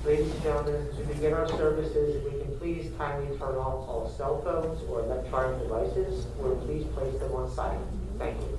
Ladies and gentlemen, as we begin our services, if we can please kindly turn off all cell phones or electronic devices, or please place them on silent. Thank you.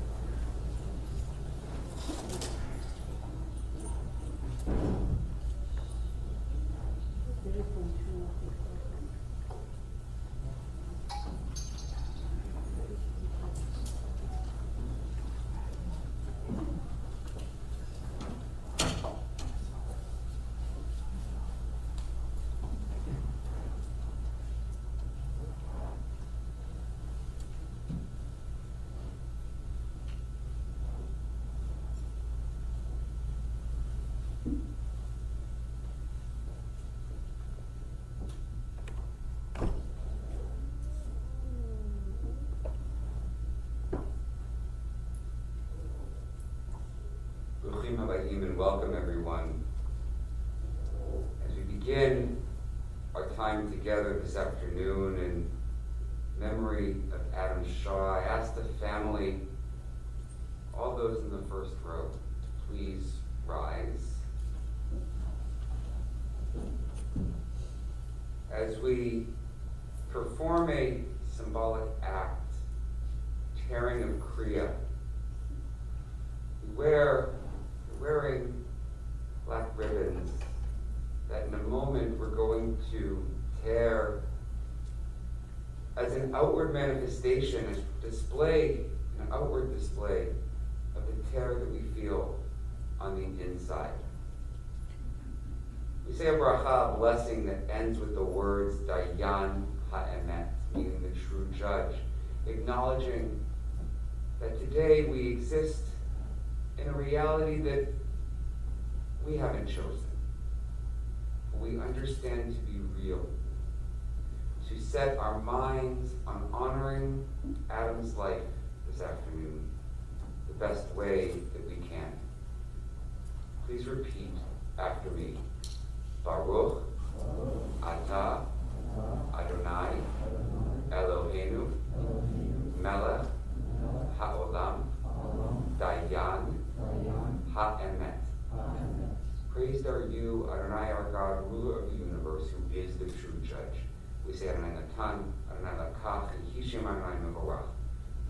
Bruchim habayim, and welcome everyone. As we begin our time together this afternoon in memory of Adam Shaw, I ask the family, all those in the first row, please rise. As we perform a symbolic act, tearing of Kriya, we're wearing black ribbons that in a moment we're going to tear as an outward manifestation, a display, an outward display of the tear that we feel on the inside. We say a bracha, a blessing that ends with the words Dayan Ha'emet, meaning the true judge, acknowledging that today we exist in a reality that we haven't chosen. We understand to be real. To set our minds on honoring Adam's life this afternoon the best way that we can. Please repeat after me. Baruch Atah Adonai Eloheinu Melech Ha'olam Dayan Ha'emet. Praised are you, Adonai, our God, ruler of the universe, who is the true judge. We say Adonai Natan, Adonai Lakach, and Hishem Adonai Mevorach.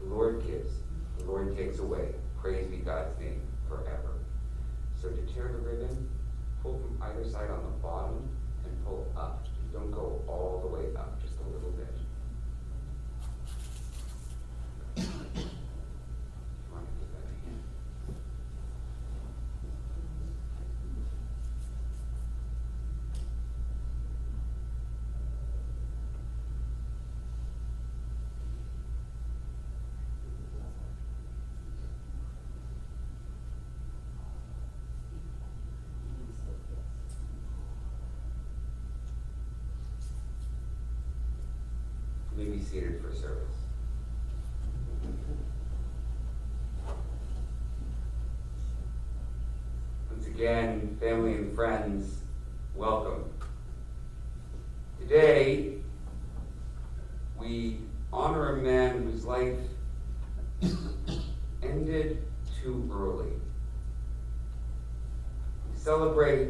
The Lord gives, the Lord takes away. Praise be God's name forever. So to tear the ribbon, pull from either side on the bottom and pull up. Don't go all the way up, just a little bit. If you want to give that a hand. You may be seated for service. Once again, family and friends, welcome. Today, we honor a man whose life ended too early. We celebrate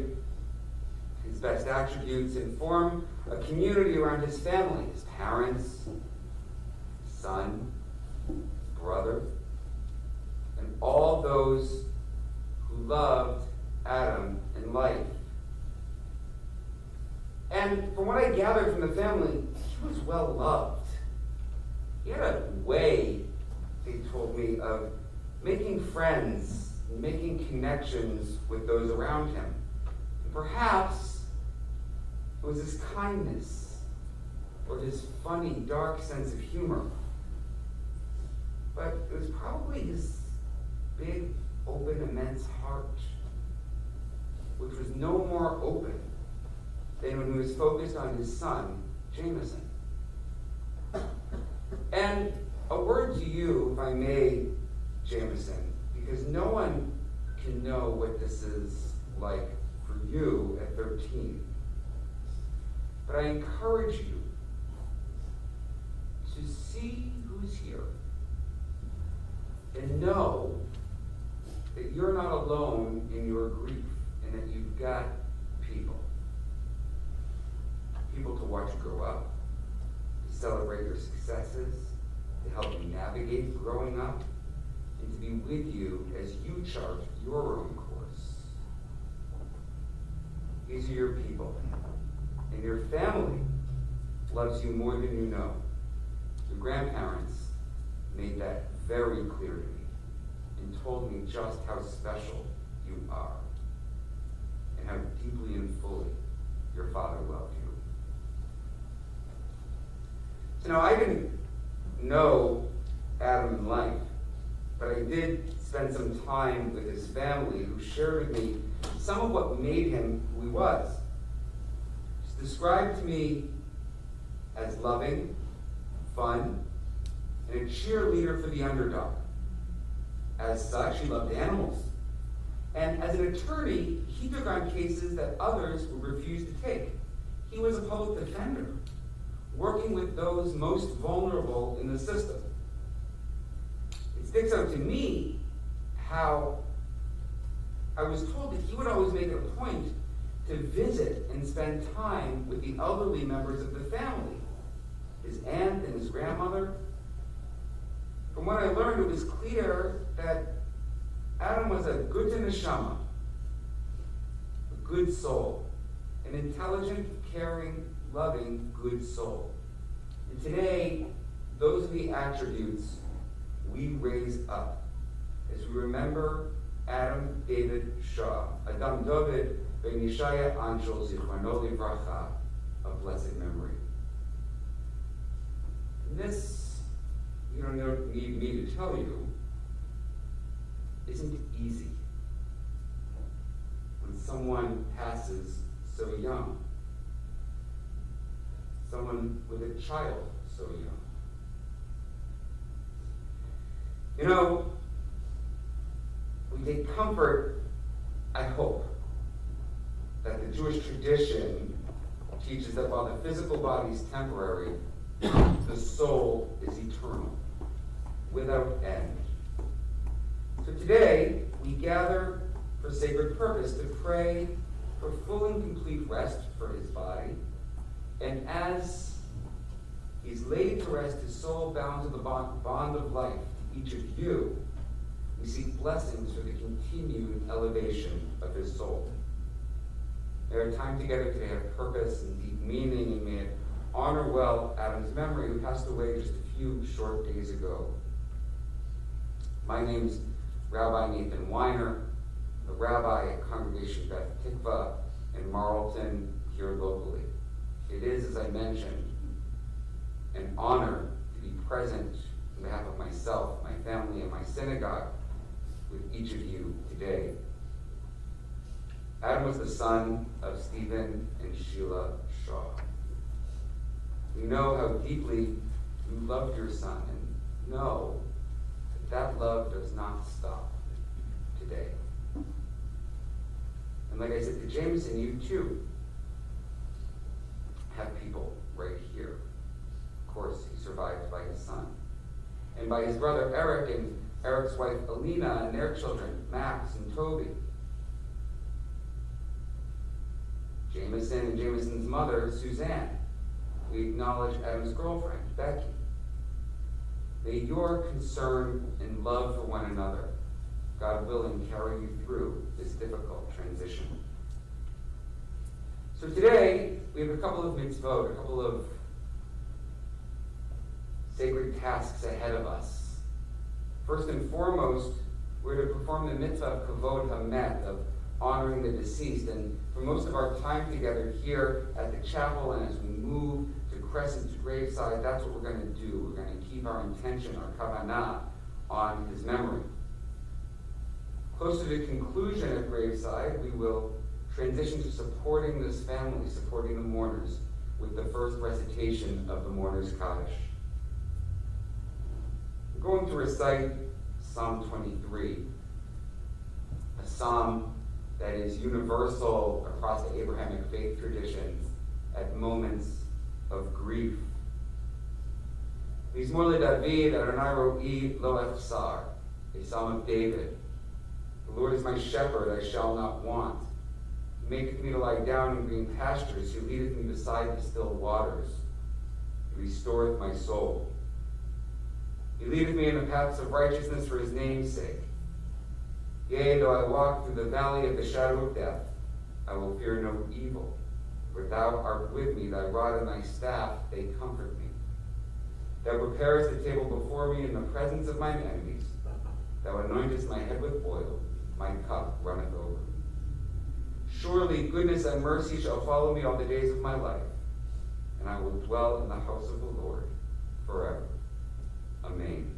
his best attributes and form a community around his family, his parents, his son, his brother, and all those who loved Adam in life. And from what I gathered from the family, he was well loved. He had a way, they told me, of making friends, making connections with those around him. And perhaps it was his kindness or his funny, dark sense of humor. But it was probably his big, open, man's heart, which was no more open than when he was focused on his son, Jameson. And a word to you, if I may, Jameson, because no one can know what this is like for you at 13. But I encourage you to see who's here and know that you're not alone in your grief and that you've got people. People to watch you grow up, to celebrate your successes, to help you navigate growing up, and to be with you as you chart your own course. These are your people, and your family loves you more than you know. Your grandparents made that very clear to me and told me just how special you are and how deeply and fully your father loved you. So now, I didn't know Adam in life, but I did spend some time with his family, who shared with me some of what made him who he was. He's described to me as loving, fun, and a cheerleader for the underdog. As such, he loved animals. And as an attorney, he took on cases that others would refuse to take. He was a public defender, working with those most vulnerable in the system. It sticks out to me how I was told that he would always make it a point to visit and spend time with the elderly members of the family, his aunt and his grandmother. From what I learned, it was clear that Adam was a good neshama, a good soul, an intelligent, caring, loving, good soul. And today, those are the attributes we raise up as we remember Adam David Shaw, Adam David ben Yishaya Anshel Zichrono Livracha, of blessed memory. And this, you don't need me to tell you, isn't easy when someone passes so young. Someone with a child so young. You know, we take comfort, I hope, that the Jewish tradition teaches that while the physical body is temporary, the soul is eternal, without end. So today, we gather for sacred purpose to pray for full and complete rest for his body. And as he's laid to rest, his soul bound to the bond of life to each of you, we seek blessings for the continued elevation of his soul. May our time together today have purpose and deep meaning, and may it honor well Adam's memory, who passed away just a few short days ago. My name's Rabbi Nathan Weiner, a rabbi at Congregation Beth Tikva in Marlton, here locally. It is, as I mentioned, an honor to be present on behalf of myself, my family, and my synagogue with each of you today. Adam was the son of Stephen and Sheila Shaw. We know how deeply you loved your son, and know that love does not stop today. And like I said to Jameson, you too have people right here. Of course, he survived by his son. And by his brother Eric and Eric's wife Alina and their children, Max and Toby. Jameson and Jameson's mother, Suzanne. We acknowledge Adam's girlfriend, Becky. May your concern and love for one another, God willing, carry you through this difficult transition. So today, we have a couple of mitzvot, a couple of sacred tasks ahead of us. First and foremost, we're to perform the mitzvah of kavod hamet, of honoring the deceased. And for most of our time together here at the chapel, and as we move to Crescent's graveside, that's what we're going to do. We're going to keep our intention, our kavanah, on his memory. Close to the conclusion at graveside, we will transition to supporting this family, supporting the mourners, with the first recitation of the Mourner's Kaddish. We're going to recite Psalm 23, a psalm that is universal across the Abrahamic faith traditions at moments of grief. Mizmor LeDavid, Adonai ro'i lo echsar, a psalm of David. The Lord is my shepherd, I shall not want. He maketh me to lie down in green pastures. He leadeth me beside the still waters. He restoreth my soul. He leadeth me in the paths of righteousness for his name's sake. Yea, though I walk through the valley of the shadow of death, I will fear no evil. For thou art with me, thy rod and thy staff, they comfort me. Thou preparest a table before me in the presence of mine enemies. Thou anointest my head with oil, my cup runneth over. Surely goodness and mercy shall follow me all the days of my life, and I will dwell in the house of the Lord forever. Amen.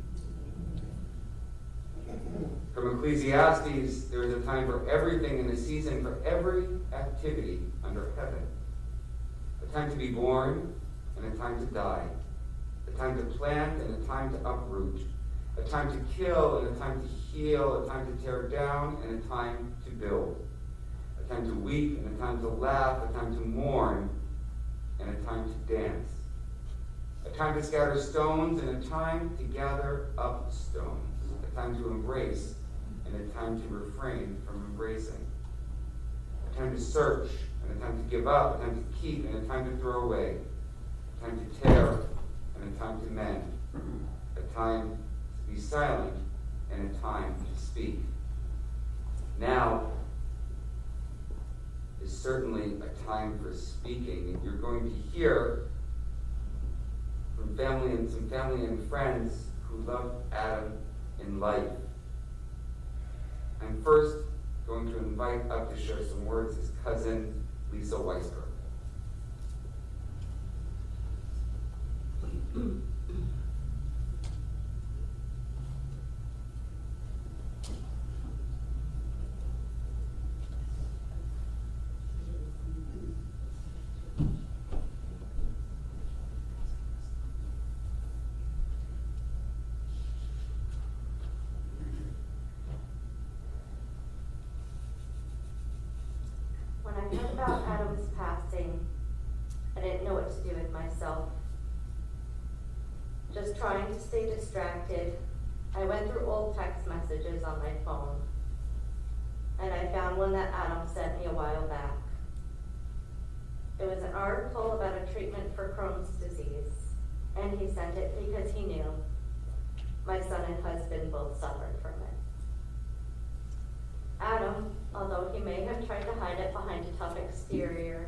From Ecclesiastes, there is a time for everything and a season for every activity under heaven. A time to be born and a time to die. A time to plant and a time to uproot. A time to kill and a time to heal. A time to tear down and a time to build. A time to weep and a time to laugh. A time to mourn and a time to dance. A time to scatter stones and a time to gather up stones. A time to embrace and a time to refrain from embracing. A time to search and a time to give up. A time to keep and a time to throw away. A time to tear and a time to mend. A time to be silent and a time to speak. Now is certainly a time for speaking, and you're going to hear from some family and friends who loved Adam in life. I'm first going to invite up to share some words his cousin, Lisa Weisberg. When I heard about Adam's passing, I didn't know what to do with myself. Just trying to stay distracted, I went through old text messages on my phone, and I found one that Adam sent me a while back. It was an article about a treatment for Crohn's disease, and he sent it because he knew my son and husband both suffered from it. Adam, although he may have tried to hide it behind a tough exterior,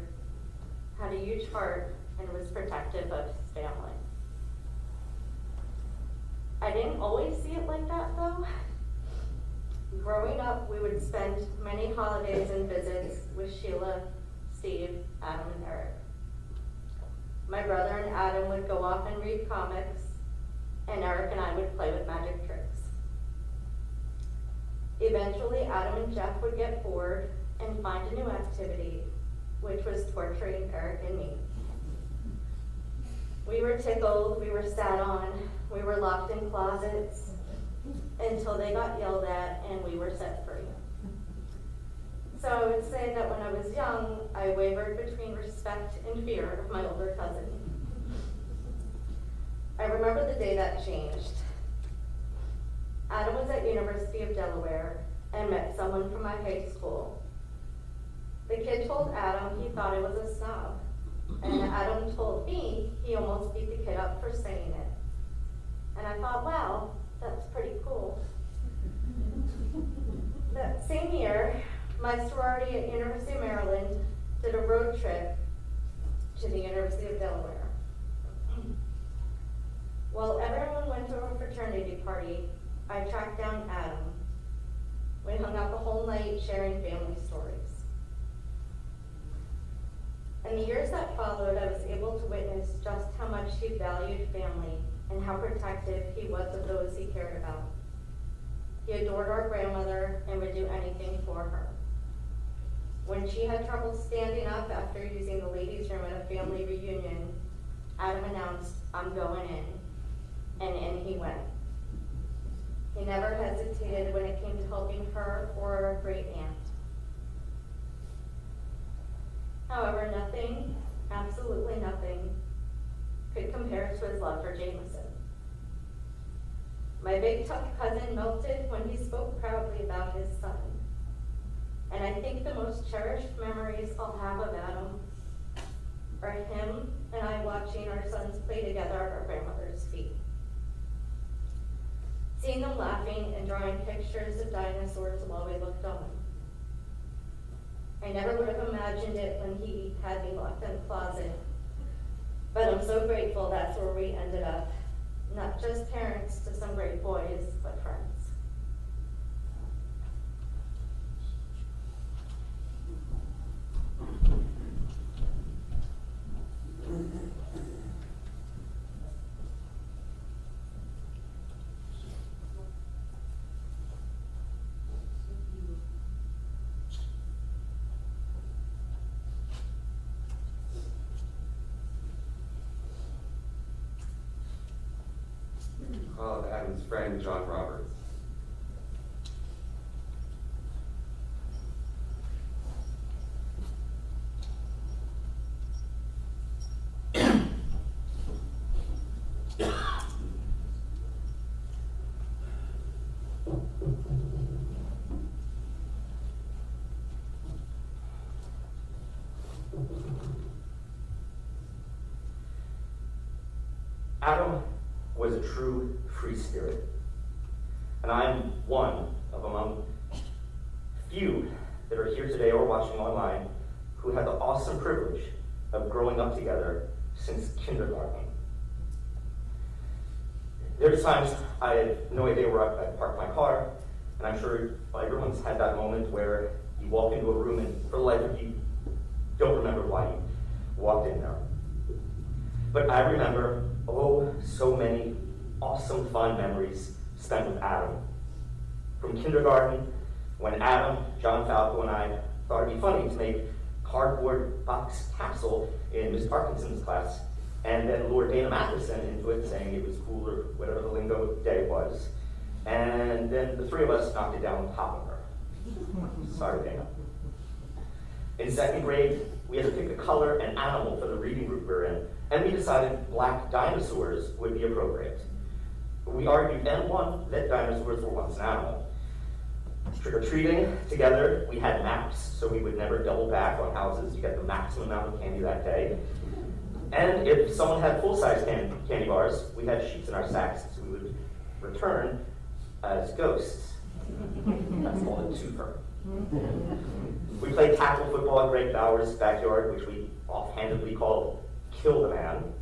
had a huge heart and was protective of his family. I didn't always see it like that, though. Growing up, we would spend many holidays and visits with Sheila, Steve, Adam, and Eric. My brother and Adam would go off and read comics, and Eric and I would play with magic tricks. Eventually, Adam and Jeff would get bored and find a new activity, which was torturing Eric and me. We were tickled, we were sat on, we were locked in closets until they got yelled at and we were set free. So I would say that when I was young, I wavered between respect and fear of my older cousin. I remember the day that changed. Adam was at University of Delaware and met someone from my high school. The kid told Adam he thought I was a snob, and Adam told me he almost beat the kid up for saying it. And I thought, wow, that's pretty cool. That same year, my sorority at University of Maryland did a road trip to the University of Delaware. While everyone went to a fraternity party, I tracked down Adam. We hung out the whole night sharing family stories. In the years that followed, I was able to witness just how much he valued family and how protective he was of those he cared about. He adored our grandmother and would do anything for her. When she had trouble standing up after using the ladies' room at a family reunion, Adam announced, "I'm going in," and in he went. He never hesitated when it came to helping her or our great aunt. However, nothing, absolutely nothing, could compare to his love for Jameson. My big tough cousin melted when he spoke proudly about his son. And I think the most cherished memories I'll have of Adam are him and I watching our sons play together at our grandmother's feet. Seeing them laughing and drawing pictures of dinosaurs while we looked on. I never would have imagined it when he had me locked in the closet. But I'm so grateful that's where we ended up. Not just parents to some great boys, but friends. Call Adam's friend, John Roberts. Adam was a true free spirit, and I am one of among few that are here today or watching online who had the awesome privilege of growing up together since kindergarten. There are times I had no idea where I'd park my car, and I'm sure everyone's had that moment where you walk into a room and for the life of you don't remember why you walked in there. But I remember, oh, so many awesome, fun memories spent with Adam. From kindergarten, when Adam, John Falco, and I thought it'd be funny to make cardboard box capsule in Miss Parkinson's class, and then lured Dana Matheson into it, saying it was cool or whatever the lingo day was. And then the three of us knocked it down on top of her. Sorry, Dana. In second grade, we had to pick a color and animal for the reading group we were in, and we decided black dinosaurs would be appropriate. We argued and won that dinosaurs were once an animal. Trick-or-treating together, we had maps, so we would never double back on houses to get the maximum amount of candy that day. And if someone had full-size candy bars, we had sheets in our sacks, so we would return as ghosts. That's called a twofer. We played tackle football at Greg Bauer's backyard, which we offhandedly called Kill the Man.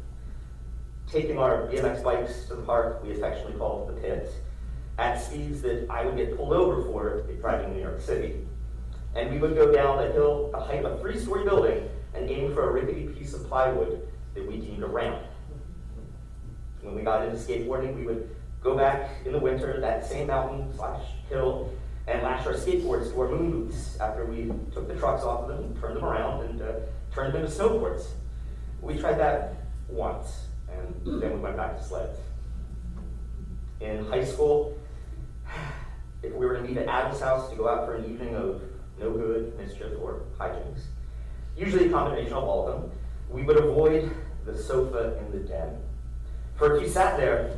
Taking our BMX bikes to the park, we affectionately called the pit, at speeds that I would get pulled over for driving in New York City. And we would go down the hill, the height of a 3-story building, and aim for a rickety piece of plywood that we deemed a ramp. When we got into skateboarding, we would go back in the winter, that same mountain/hill, and lash our skateboards to our moon boots after we took the trucks off of them, turned them around, and turned them into snowboards. We tried that once, and then we went back to sleds. In high school, if we were to meet at Adam's house to go out for an evening of no good, mischief, or hijinks, usually a combination of all of them, we would avoid the sofa in the den. For if you sat there,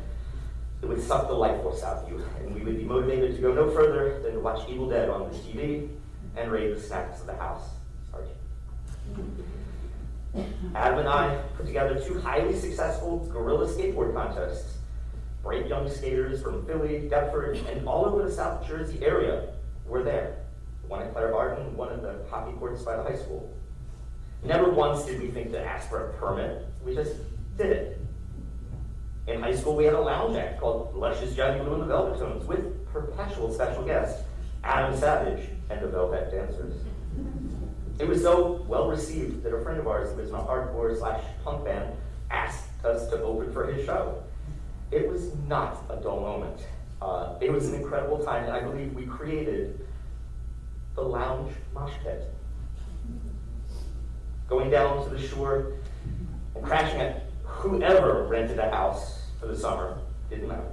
it would suck the life force out of you, and we would be motivated to go no further than to watch Evil Dead on the TV and raid the snacks of the house. Sorry. Adam and I put together 2 highly successful guerrilla skateboard contests. Brave young skaters from Philly, Deptford, and all over the South Jersey area were there. One at Clare Barton, one at the hockey courts by the high school. Never once did we think to ask for a permit. We just did it. In high school, we had a lounge act called Luscious Johnny Blue and the Velvetones with perpetual special guest, Adam Savage and the Velvet Dancers. It was so well received that a friend of ours who was in a hardcore/punk band asked us to open for his show. It was not a dull moment. It was an incredible time, and I believe we created the lounge mosh pit. Going down to the shore and crashing at whoever rented a house for the summer, didn't matter.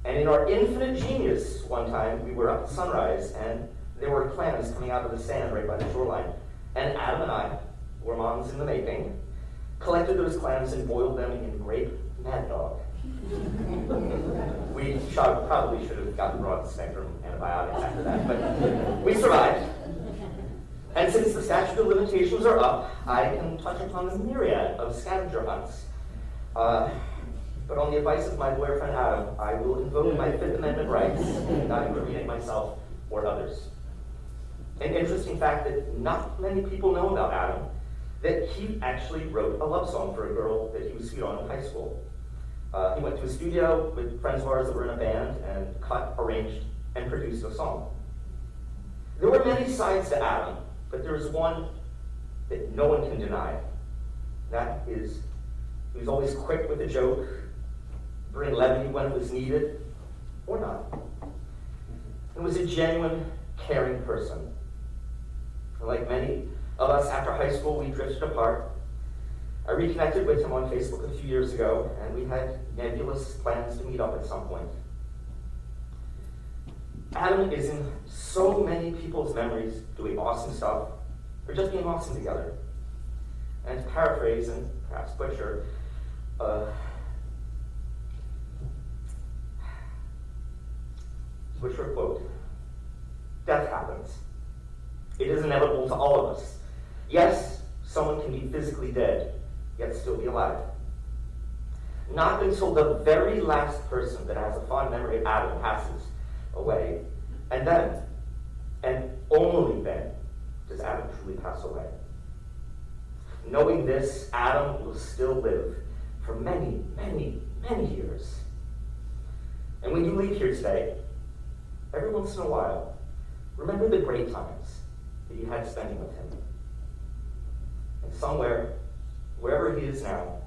And in our infinite genius, one time, we were up at sunrise, and there were clams coming out of the sand right by the shoreline. And Adam and I, were moms in the making, collected those clams and boiled them in grape Mad Dog. We probably should have gotten broad-spectrum antibiotics after that, but we survived. And since the statute of limitations are up, I can touch upon the myriad of scavenger hunts. But on the advice of my boyfriend Adam, I will invoke my Fifth Amendment rights and not incriminate myself or others. An interesting fact that not many people know about Adam, that he actually wrote a love song for a girl that he was sweet on in high school. He went to a studio with friends of ours that were in a band and cut, arranged, and produced a song. There were many sides to Adam, but there is one that no one can deny. That is, he was always quick with a joke, bring levity when it was needed, or not. And was a genuine, caring person. And like many of us after high school, we drifted apart. I reconnected with him on Facebook a few years ago, and we had nebulous plans to meet up at some point. Adam is in so many people's memories doing awesome stuff, or just being awesome together. And to paraphrase and perhaps butcher, butcher a quote, death happens. It is inevitable to all of us. Yes, someone can be physically dead, yet still be alive. Not until the very last person that has a fond memory of Adam passes away, and then, and only then, does Adam truly pass away. Knowing this, Adam will still live for many, many, many years. And when you leave here today, every once in a while, remember the great times that you had spending with him. And somewhere, wherever he is now,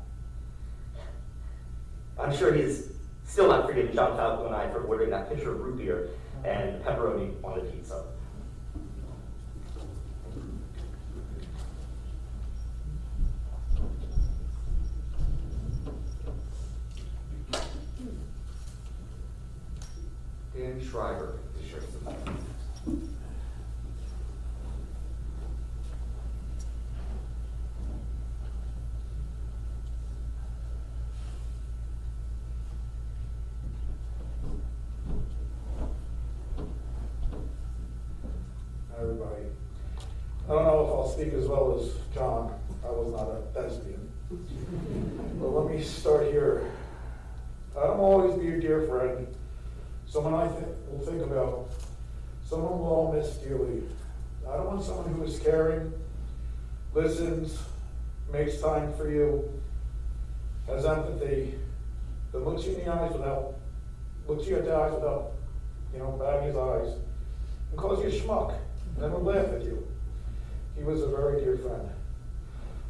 I'm sure he's still not forgiving John Falco and I for ordering that pitcher of root beer and pepperoni on the pizza. Dan Schreiber to share some thoughts. Everybody. I don't know if I'll speak as well as John. I was not a thespian. But let me start here. Adam will always be a dear friend. Someone I will think about. Someone we'll all miss dearly. I don't want someone who is caring, listens, makes time for you, has empathy, that looks you in the eyes without, looks you at the eyes without, batting his eyes, and calls you a schmuck, and then will laugh at you. He was a very dear friend.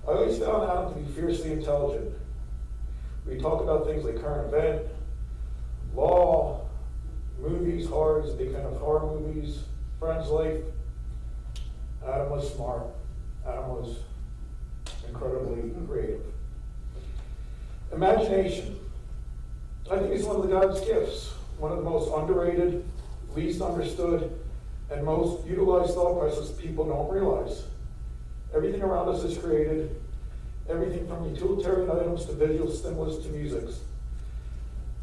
I always found Adam to be fiercely intelligent. We talk about things like current event, law, movies, horror, he's a big fan of horror movies, friends' life. Adam was smart. Adam was incredibly creative. Imagination. I think it's one of the God's gifts, one of the most underrated, least understood, and most utilized thought processes people don't realize. Everything around us is created, everything from utilitarian items to visual stimulus to music.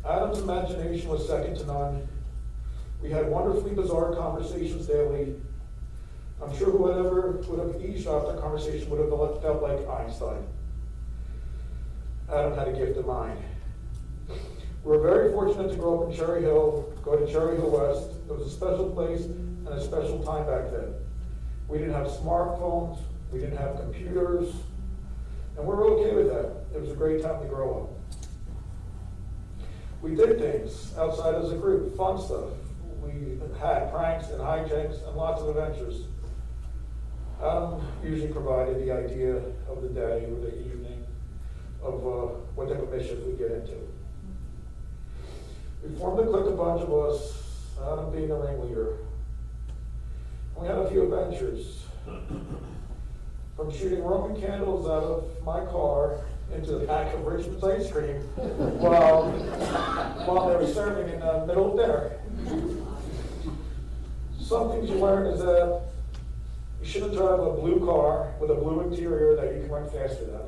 Adam's imagination was second to none. We had wonderfully bizarre conversations daily. I'm sure whoever would have eavesdropped that conversation would have felt like Einstein. Adam had a gift of mind. We were very fortunate to grow up in Cherry Hill, go to Cherry Hill West. It was a special place and a special time back then. We didn't have smartphones, we didn't have computers, and we were okay with that. It was a great time to grow up. We did things outside as a group, fun stuff. We had pranks and hijinks and lots of adventures. Adam usually provided the idea of the day or the evening of what type of mischief we get into. We formed a clique, a bunch of us, Adam being the ringleader. We had a few adventures. From shooting Roman candles out of my car into the pack of Richmond's ice cream while they were serving in the middle of dinner. Some things you learn is that you shouldn't drive a blue car with a blue interior that you can run faster than.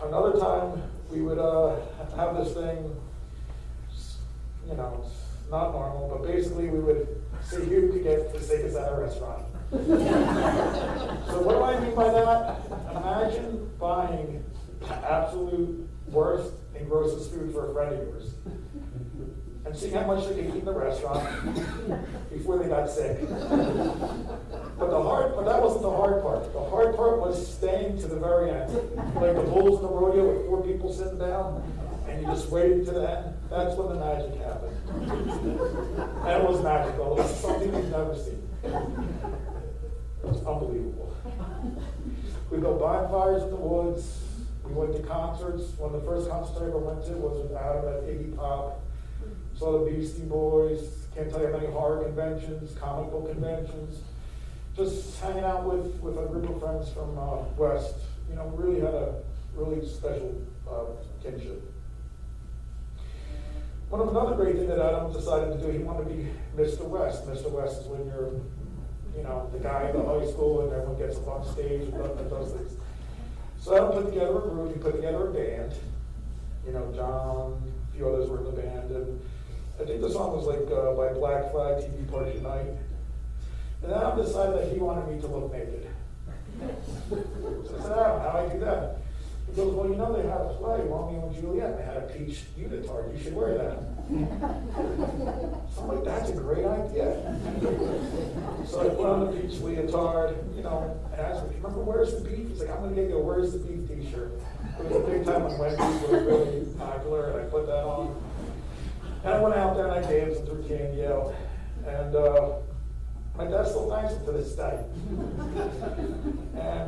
Another time, we would have this thing, you know, it's not normal, but basically we would see who could get the steakest at a restaurant. So what do I mean by that? Imagine buying the absolute worst and grossest food for a friend of yours and seeing how much they could eat in the restaurant before they got sick. But that wasn't the hard part. The hard part was staying to the very end. Like the bulls in the rodeo with 4 people sitting down, and you just waited to the end. That's when the magic happened. And it was magical. It was something you've never seen. It was unbelievable. We built bonfires in the woods. We went to concerts. One of the first concerts I ever went to was with Adam at Iggy Pop. Saw the Beastie Boys. Can't tell you how many horror conventions, comic book conventions. Just hanging out with a group of friends from West. You know, really had a really special kinship. Another great thing that Adam decided to do, he wanted to be Mr. West. Mr. West is when you're, you know, the guy in the high school and everyone gets up on stage and does things. So Adam put together a group, he put together a band. You know, John, a few others were in the band, and I think the song was like by Black Flag TV Party Night. And Adam decided that he wanted me to look naked. So I said, Adam, how do I do that? He goes, well, you know they had a play, Romeo and Juliet, and they had a peach unitard. You should wear that. So I'm like, that's a great idea. So I put on the peach leotard, you know, and I asked him, remember Where's the Beef? He's like, I'm going to get you a Where's the Beef t-shirt. It was a big time when Wendy's was really popular, and I put that on. And I went out there and I danced and threw candy out. And my dad still thanks me to this day. And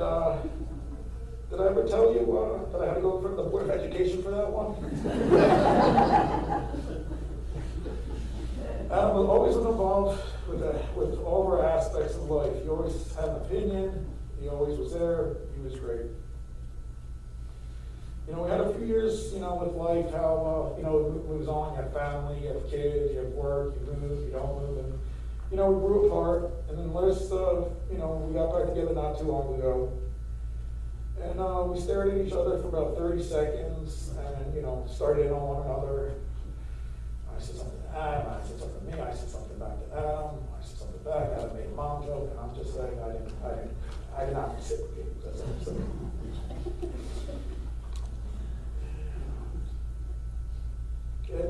did I ever tell you that I had to go in front of the Board of Education for that one? Adam was always involved with all of our aspects of life. He always had an opinion. He always was there. He was great. You know, we had a few years, you know, with life, how, you know, it moves on. You have family, you have kids, you have work, you move, you don't move. And, you know, we grew apart. And then you know, we got back together not too long ago. And we stared at each other for about 30 seconds and, you know, started in on one another. I said something to Adam, I said something to me, I said something back to Adam, I said something back, Adam made a mom joke, and I'm just saying I did not reciprocate. That's what I'm saying. And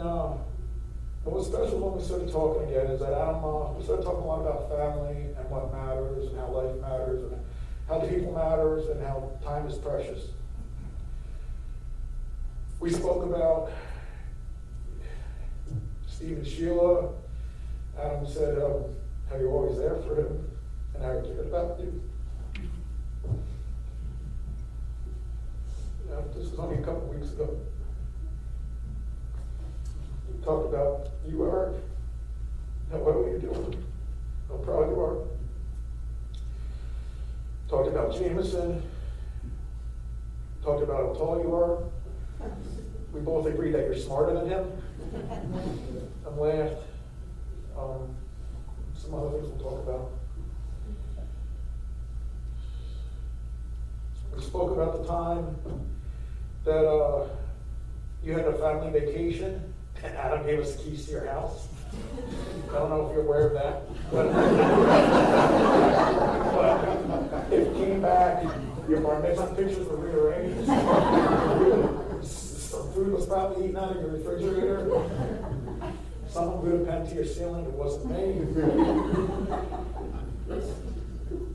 what was special when we started talking again is that Adam, we started talking a lot about family and what matters and how life matters and how people matters and how time is precious. We spoke about Steve and Sheila. Adam said how you're always there for him and how he cared about you. This was only a couple weeks ago. We talked about you, Eric, how well you're doing, how proud you are. Talked about Jameson, talked about how tall you are. We both agreed that you're smarter than him. And laughed. Some other things we'll talk about. We spoke about the time that you had a family vacation and Adam gave us the keys to your house. I don't know if you're aware of that, but if you came back, your bar mitzvah pictures were rearranged. Some food was probably eaten out of your refrigerator. Someone glued a pen to your ceiling. It wasn't me.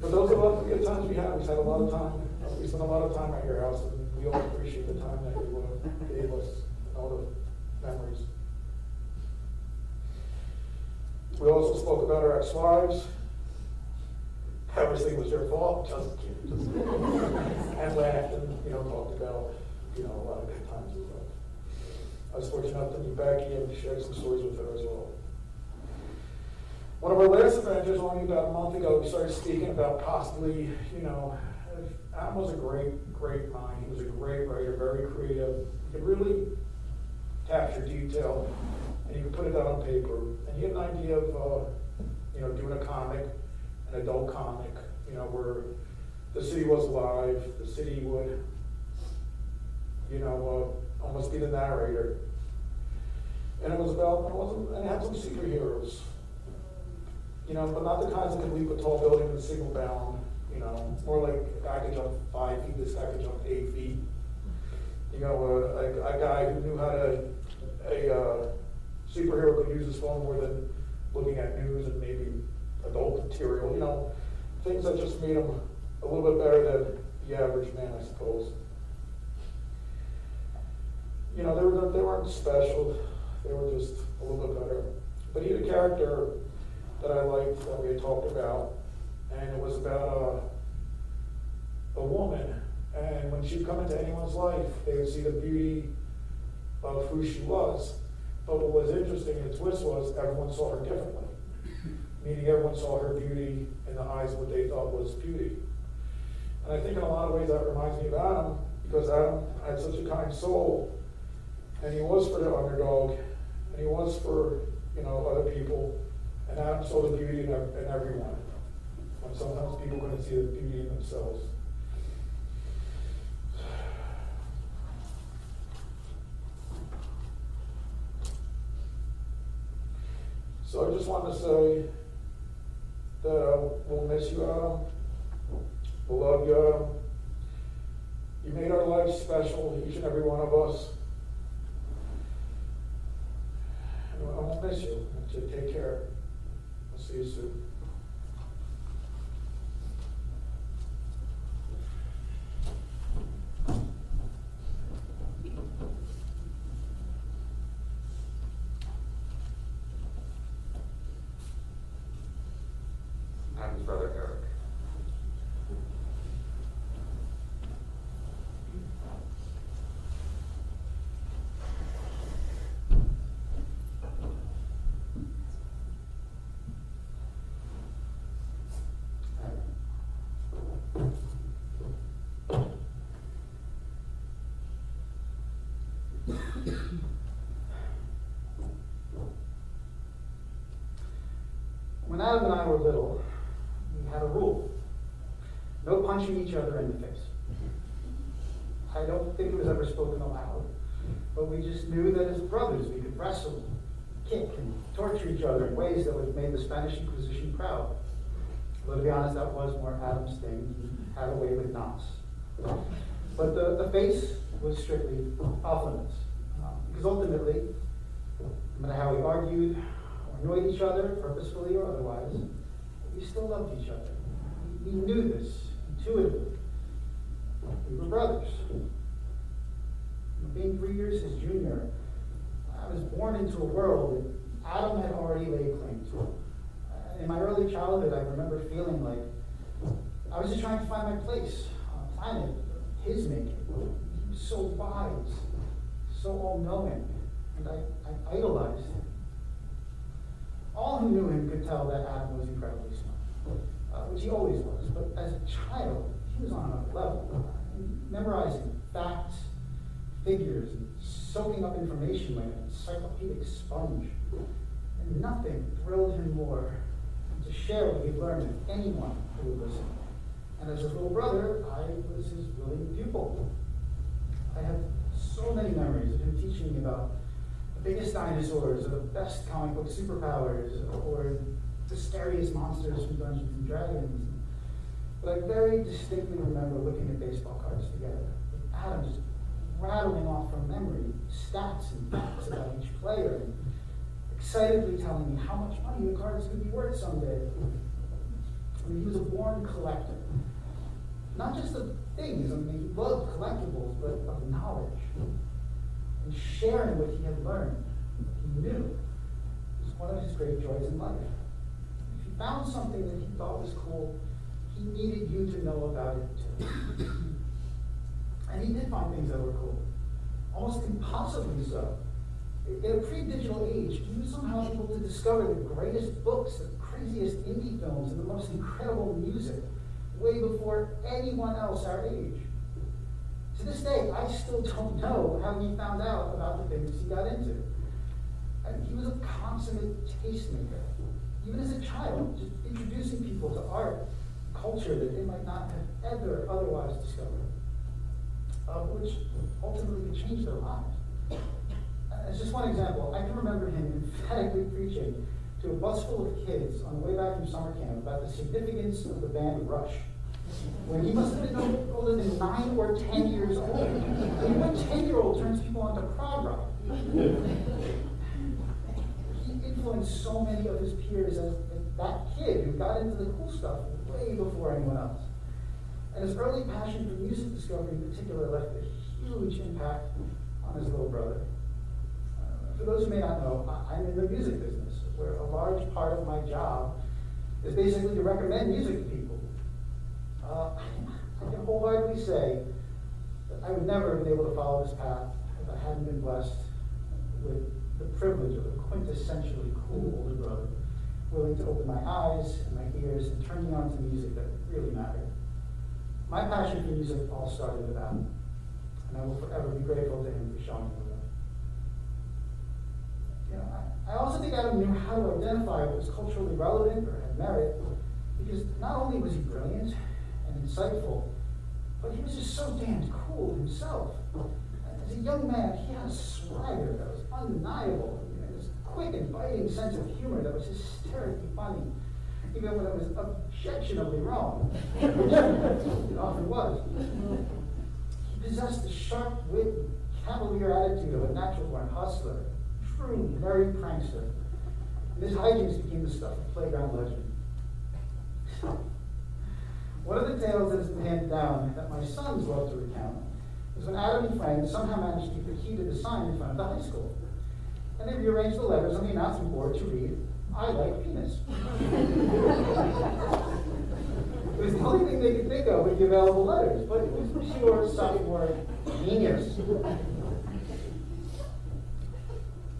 But those are the good times we had. We had a lot of time. We spent a lot of time at your house, and we all appreciate the time that you gave us and all the memories. We also spoke about our ex-wives. Everything was your fault, just kidding. And laughed and, you know, talked about, you know, a lot of good times as I was fortunate enough to meet Becky and share some stories with her as well. One of our last adventures, only about a month ago, we started speaking about possibly, Adam was a great mind. He was a great writer, very creative. He could really capture detail, and he could put it down on paper. And he had an idea of, doing a comic, an adult comic, where the city was alive, the city would, almost be the narrator. And it was about, and it had some superheroes, but not the kinds that could leap a tall building in a single bound, more like a guy could jump 5 feet, this guy could jump 8 feet. A guy who knew how to, a superhero could use his phone more than looking at news and maybe adult material, things that just made him a little bit better than the average man, I suppose. They weren't special, they were just a little bit better. But he had a character that I liked that we had talked about, and it was about a woman, and when she'd come into anyone's life, they would see the beauty of who she was. But what was interesting, the twist was everyone saw her differently, meaning everyone saw her beauty in the eyes of what they thought was beauty. And I think in a lot of ways that reminds me of Adam, because Adam had such a kind soul, and he was for the underdog, and he was for other people, and Adam saw the beauty in everyone. And sometimes people couldn't see the beauty in themselves. So I just want to say that we'll miss you, Adam. We'll love you, Adam. You made our lives special, each and every one of us. And I won't miss you. So take care. I'll see you soon. Adam's brother Eric. When Adam and I were little, we had a rule. No punching each other in the face. I don't think it was ever spoken aloud, but we just knew that as brothers we could wrestle, kick, and torture each other in ways that would have made the Spanish Inquisition proud. But to be honest, that was more Adam's thing. He had a way with knots. But the face was strictly off limits. Because ultimately, no matter how we argued or annoyed each other, purposefully or otherwise, we still loved each other. We knew this intuitively. We were brothers. Being 3 years his junior, I was born into a world that Adam had already laid claim to. In my early childhood, I remember feeling like I was just trying to find my place on a planet of his making. He was so wise, so all-knowing, and I idolized him. All who knew him could tell that Adam was incredibly smart, which he always was. But as a child, he was on another level, memorizing facts, figures, and soaking up information like an encyclopedic sponge. And nothing thrilled him more than to share what he'd learned with anyone who would listen. And as his little brother, I was his willing pupil. I have so many memories of him teaching me about the biggest dinosaurs, or the best comic book superpowers, or the scariest monsters from Dungeons and Dragons. But I very distinctly remember looking at baseball cards together, with Adam just rattling off from memory stats and facts about each player, and excitedly telling me how much money the cards could be worth someday. I mean, he was a born collector. Not just of things, I mean, he loved collectibles, but of knowledge. And sharing what he had learned, what he knew, was one of his great joys in life. If he found something that he thought was cool, he needed you to know about it too. And he did find things that were cool, almost impossibly so. In a pre-digital age, he was somehow able to discover the greatest books, the craziest indie films, and the most incredible music way before anyone else our age. To this day, I still don't know how he found out about the things he got into. And he was a consummate tastemaker. Even as a child, just introducing people to art, culture that they might not have ever otherwise discovered, which ultimately could change their lives. As just one example, I can remember him emphatically preaching to a bus full of kids on the way back from summer camp about the significance of the band Rush, when he must have been no older than 9 or 10 years old. And what 10-year-old turns people on to prog rock? He influenced so many of his peers as that kid who got into the cool stuff way before anyone else. And his early passion for music discovery in particular left a huge impact on his little brother. For those who may not know, I'm in the music business, where a large part of my job is basically to recommend music to people. I can wholeheartedly say that I would never have been able to follow this path if I hadn't been blessed with the privilege of a quintessentially cool older brother, willing to open my eyes and my ears and turn me on to music that really mattered. My passion for music all started with that, and I will forever be grateful to him for showing me the way. You know, I also think Adam knew how to identify what was culturally relevant or had merit, because not only was he brilliant and insightful, but he was just so damned cool himself. As a young man, he had a swagger that was undeniable. You know, this quick and biting sense of humor that was hysterically funny, even when it was objectionably wrong, which it often was. He possessed the sharp wit and cavalier attitude of a natural-born hustler, true merry prankster. And his hijinks became the stuff of playground legend. One of the tales that has been handed down that my sons love to recount is when Adam and friends somehow managed to keep the key to the sign in front of the high school. And they rearranged the letters on the announcement board to read, "I like penis." It was the only thing they could think of with the available letters, but it was pure sophomore genius.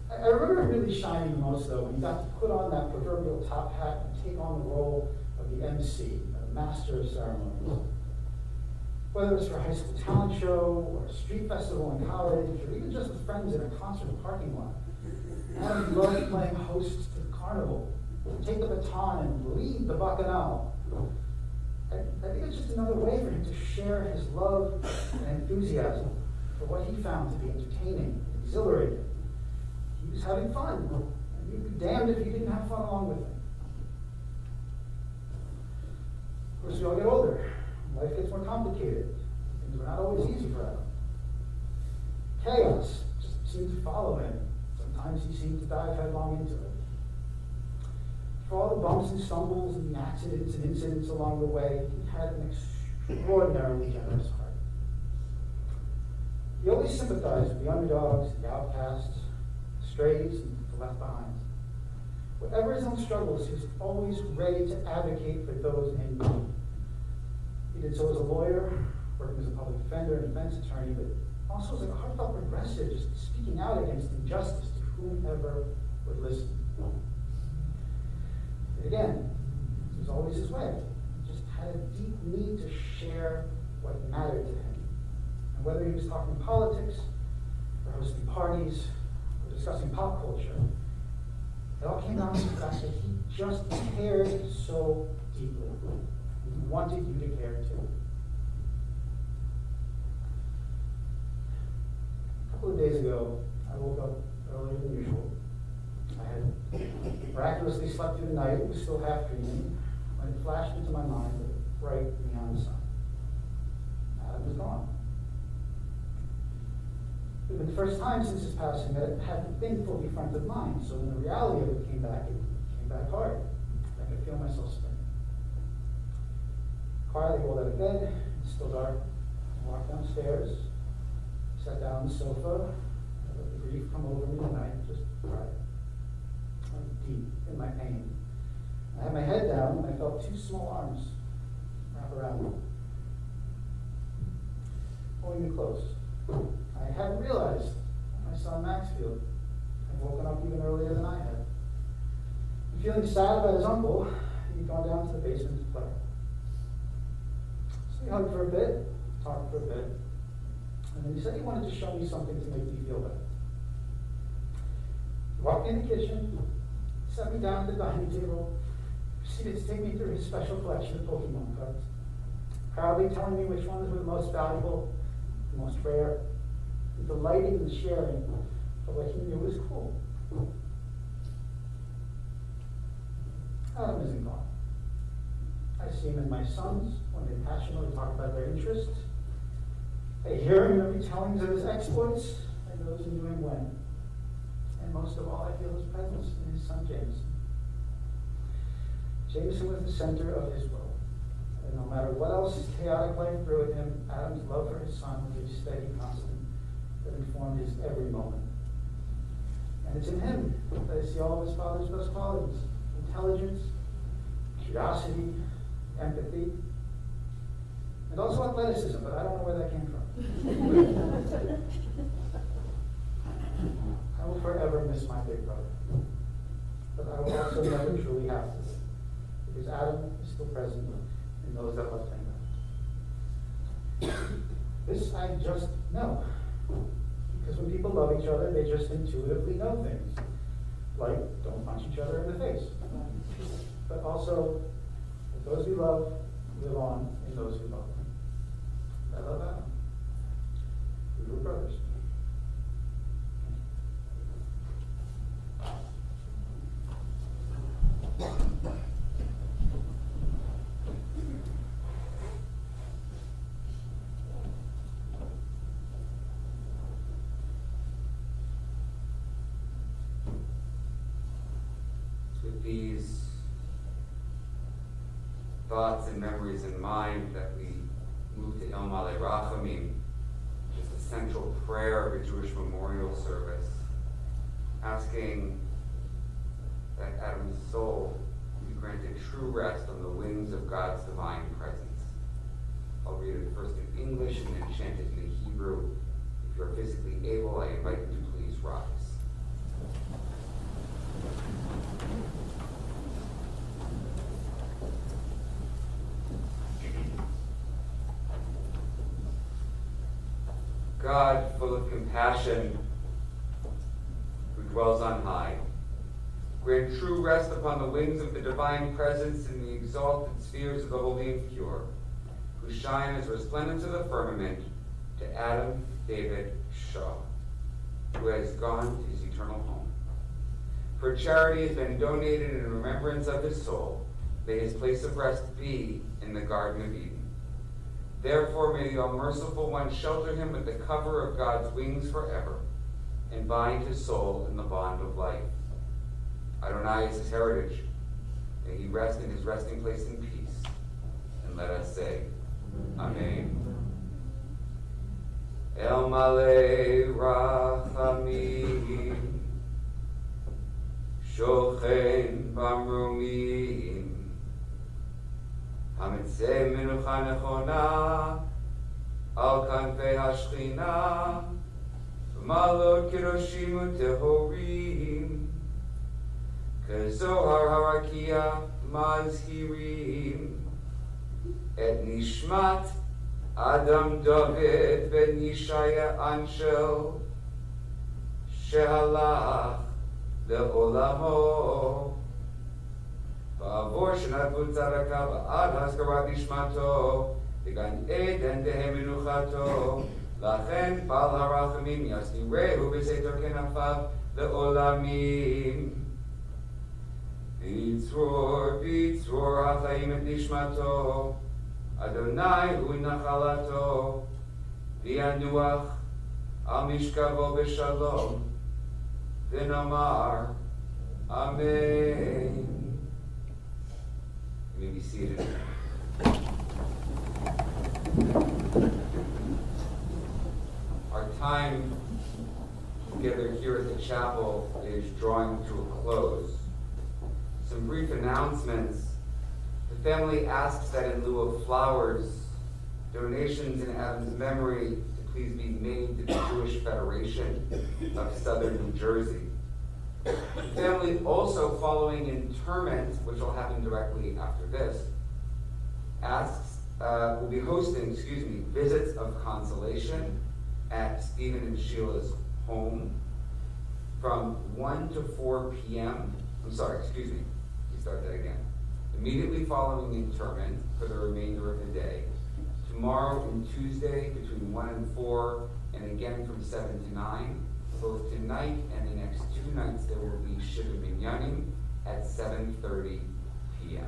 I remember it really shining the most, though, when he got to put on that proverbial top hat and take on the role of the MC, the master of ceremonies. Whether it was for a high school talent show, or a street festival in college, or even just with friends in a concert parking lot, Adam loved playing host to the carnival, to take the baton and lead the bacchanal. I think it's just another way for him to share his love and enthusiasm for what he found to be entertaining, exhilarating. He was having fun, and you'd be damned if you didn't have fun along with him. Of course, we all get older. Life gets more complicated. Things were not always easy for Adam. Chaos just seemed to follow him. Sometimes he seemed to dive headlong into it. For all the bumps and stumbles and the accidents and incidents along the way, he had an extraordinarily generous heart. He always sympathized with the underdogs, the outcasts, the strays, and the left behind. Whatever his own struggles, he was always ready to advocate for those in need. He did so as a lawyer, working as a public defender and defense attorney, but also as a heartfelt progressive, just speaking out against injustice to whomever would listen. And again, it was always his way. He just had a deep need to share what mattered to him. And whether he was talking politics, or hosting parties, or discussing pop culture, it all came down to the fact that he just cared so deeply. And he wanted you to care too. A couple of days ago, I woke up earlier than usual. I had miraculously slept through the night and was still half dreaming when it flashed into my mind the bright neon sun. Adam was gone. It had been the first time since his passing that it hadn't been fully front of mind, so when the reality of it came back hard. I could feel myself spinning. Quietly rolled out of bed, it's still dark, walked downstairs, sat down on the sofa, and let the grief come over me, and I just cried. I was deep in my pain. I had my head down, and I felt two small arms wrap around me, holding me close. I hadn't realized my son Maxfield had woken up even earlier than I had. And feeling sad about his uncle, he'd gone down to the basement to play. So we hugged for a bit, talked for a bit, and then he said he wanted to show me something to make me feel better. He walked in the kitchen, sat me down at the dining table, proceeded to take me through his special collection of Pokemon cards, proudly telling me which ones were the most valuable, the most rare, and delighting in the sharing of what he knew was cool. Adam isn't gone. I see him in my sons when they passionately talk about their interests. I hear him in the retellings of his exploits and those who knew him when. And most of all, I feel his presence in his son Jameson. Jameson was the center of his world. And no matter what else his chaotic life threw at him, Adam's love for his son was a steady constant that informed his every moment. And it's in him that I see all of his father's best qualities: intelligence, curiosity, empathy, and also athleticism, but I don't know where that came from. I will forever miss my big brother, but I will also never truly have to, because Adam is still present in those that left him. This I just know, because when people love each other, they just intuitively know things, like don't punch each other in the face, but also that those we love live on in those who love them. I love Adam. We were brothers. With these thoughts and memories in mind, that we move to Il Malei Rachamim, which is the central prayer of a Jewish memorial service, asking that Adam's soul be granted true rest on the wings of God's divine presence. I'll read it first in English and then chant it in Hebrew. If you're physically able, I invite you to please rise. God, full of compassion, who dwells on high, grant true rest upon the wings of the divine presence in the exalted spheres of the holy and pure, who shine as resplendence of the firmament, to Adam David Shaw, who has gone to his eternal home. For charity has been donated in remembrance of his soul. May his place of rest be in the Garden of Eden. Therefore, may the all-merciful one shelter him with the cover of God's wings forever, and bind his soul in the bond of life. Adonai is his heritage. May he rest in his resting place in peace. And let us say, Amen. El Malei Rachamim, Shochen Bamrumim, Hamitzeh Menucha Nechona, Al Kanfei HaShechina, Malot Kedoshim Utehorim, Kezohar Harakia Mazhirim, Et Nishmat Adam David Ben Yishaya Anshel, Shehalach Le'olamo, Ba'avor Shenatut Tzadaka Ba'ad Haskarat Nishmato, Began Eden Dehe Menuchato, Lachen Bal Harachamim Yasnirehu B'Setor Kenafav Le'olamim. B'tzror Hachaim Et Nishmato, Adonai Hu Nachalato, V'yanuach Al Mishkavo B'Shalom, V'nomar Amen. You may be seated. Our time together here at the chapel is drawing to a close. Some brief announcements. The family asks that in lieu of flowers, donations in Adam's memory to please be made to the Jewish Federation of Southern New Jersey. Family also following interment, which will happen directly after this, will be hosting, visits of consolation at Stephen and Sheila's home from 1 to 4 p.m. Start that again. Immediately following interment for the remainder of the day. Tomorrow and Tuesday between 1 and 4, and again from 7 to 9. Both tonight and the next 2 nights there will be Shiva Minyanim at 7:30 p.m.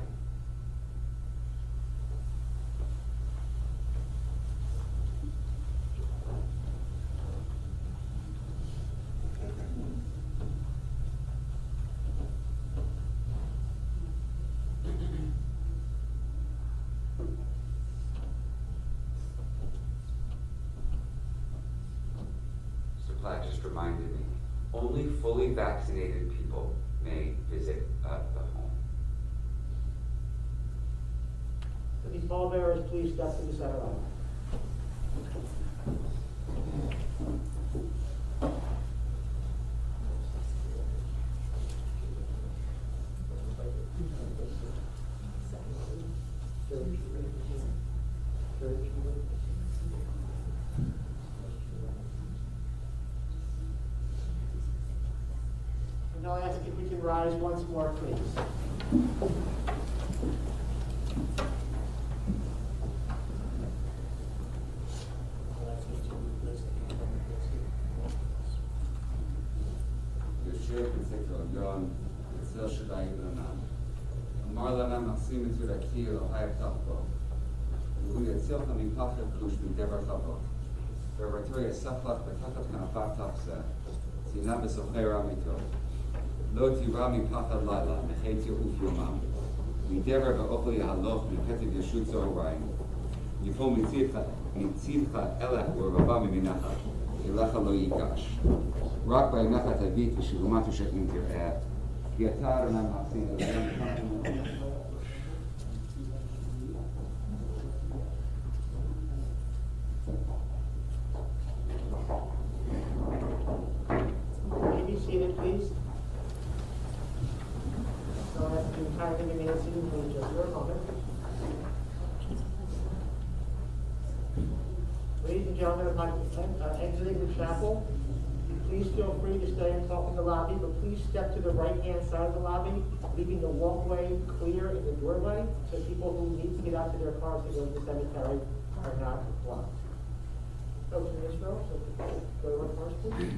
Platt just reminded me, only fully vaccinated people may visit the home. Could these pallbearers please step to the center aisle? And I'll ask if we can rise once more, please. יושב בסקר עליון, יצר שדי בלנם. אמר לנם נחסים את ירקי אלוהי הבטחתו. והוא יצילך מפחד קדוש מדבר חבות. ורבתו יסף לך בתחת כנפיו תחסה. צינה בסוחר עמיתו. לא תירא מפחד לילה, מחית יעוף יומם. מדבר באוכל יהלוך מפתב ישות צהריים. יפול מצידך אלך ורבבה ממינך. אליך לא ייגש. רק בימך תביט ושלומת ושקמים תראה. כי אתה אדוני מחסין אלוהים. Be seated, please. So I have to kindly remain seated for just for a moment. Ladies and gentlemen, upon exiting the chapel, please feel free to stay and talk in the lobby, but please step to the right-hand side of the lobby, leaving the walkway clear in the doorway, so people who need to get out to their cars to go to the cemetery are not blocked. Folks in this row, so go to the first, please.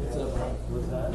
What's up? What's that?